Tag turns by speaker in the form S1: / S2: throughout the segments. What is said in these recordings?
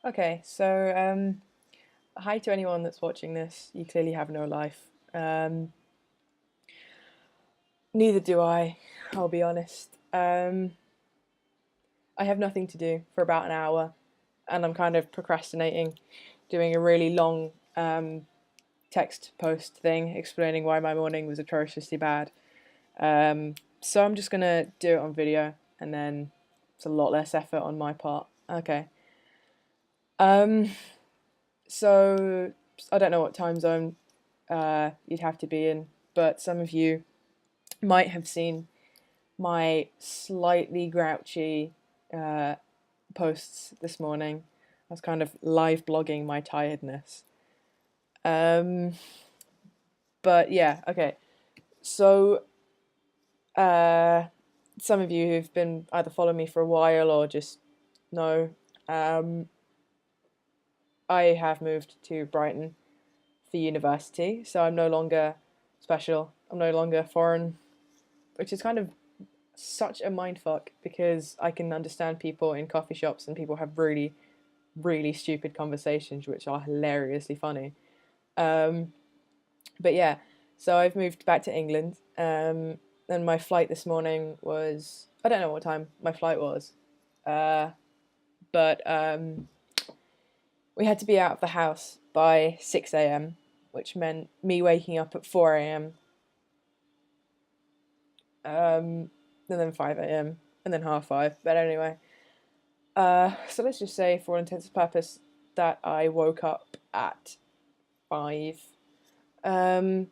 S1: Okay, so hi to anyone that's watching this. You clearly have no life. Neither do I, I'll be honest. I have nothing to do for about an hour, and I'm kind of procrastinating doing a really long text post thing explaining why my morning was atrociously bad. So I'm just gonna do it on video, and then it's a lot less effort on my part. Okay. Um, so I don't know what time zone you'd have to be in, but some of you might have seen my slightly grouchy uh, posts this morning. I was kind of live blogging my tiredness. Um, but yeah, okay. So, uh, some of you who've been either following me for a while or just know, um, I have moved to Brighton for university, so I'm no longer special. I'm no longer foreign, which is kind of such a mindfuck because I can understand people in coffee shops and people have really, really stupid conversations which are hilariously funny. Um, but yeah, so I've moved back to England. And my flight this morning was, I don't know what time my flight was, uh, but we had to be out of the house by 6 a.m., which meant me waking up at 4 a.m. And then 5 a.m. and then half five. But anyway, so let's just say, for all intents and purposes, that I woke up at 5. Um,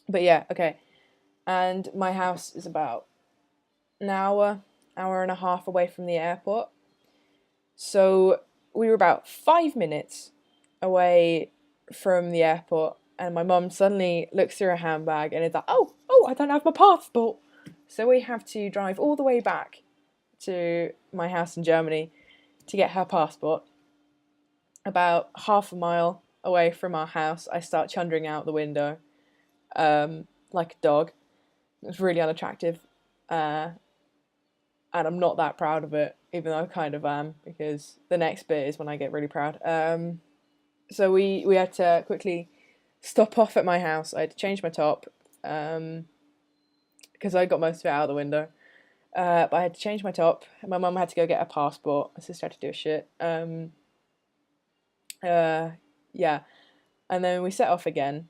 S1: but yeah, okay. And my house is about an hour and a half away from the airport. So we were about 5 minutes away from the airport, and my mum suddenly looks through her handbag and is like, "Oh, I don't have my passport." So we have to drive all the way back to my house in Germany to get her passport. About half a mile away from our house, I start chundering out the window, like a dog. It's really unattractive, uh, and I'm not that proud of it, even though I kind of am, because the next bit is when I get really proud. So we had to quickly stop off at my house. I had to change my top, because I got most of it out of the window. But I had to change my top. My mum had to go get a passport. My sister had to do a shit. Uh, yeah, and then we set off again.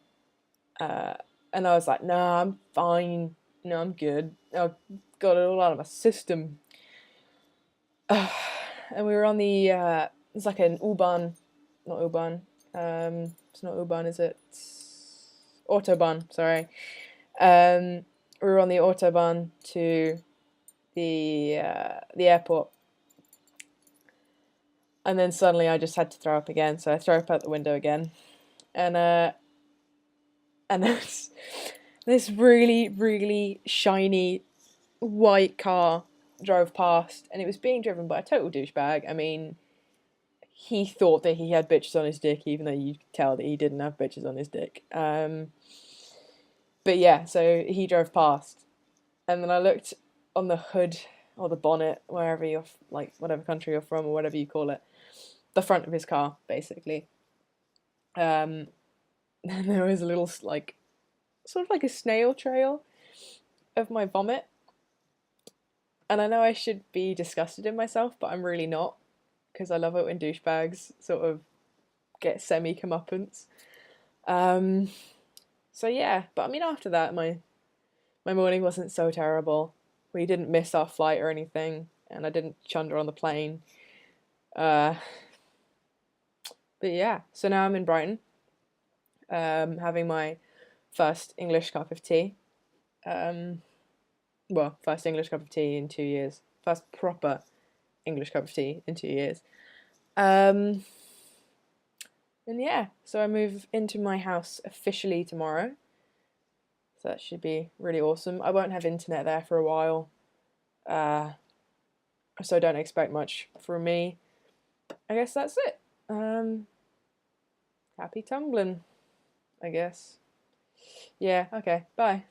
S1: Uh, and I was like, "Nah, I'm fine. No, I'm good. I got it all out of my system." And we were on the it's like an U-Bahn, not U-Bahn. It's not U-Bahn, is it? It's Autobahn. Sorry. We were on the Autobahn to the airport, and then suddenly I just had to throw up again. So I throw up out the window again, and and this really really shiny white car drove past, and it was being driven by a total douchebag. I mean, he thought that he had bitches on his dick, even though you could tell that he didn't have bitches on his dick. But yeah, so he drove past, and then I looked on the hood or the bonnet, wherever you're, like, whatever country you're from or whatever you call it, the front of his car, basically. Um, and there was a little, like, sort of like a snail trail of my vomit. And I know I should be disgusted in myself, but I'm really not, because I love it when douchebags sort of get semi comeuppance. Um, so yeah, but I mean, after that, my morning wasn't so terrible. We didn't miss our flight or anything, and I didn't chunder on the plane. Uh, but yeah, so now I'm in Brighton, having my first English cup of tea. Um, well, first English cup of tea in 2 years. First proper English cup of tea in 2 years. Um, and yeah, so I move into my house officially tomorrow. So that should be really awesome. I won't have internet there for a while, uh, so don't expect much from me. I guess that's it. Happy tumbling, I guess. Yeah, okay, bye.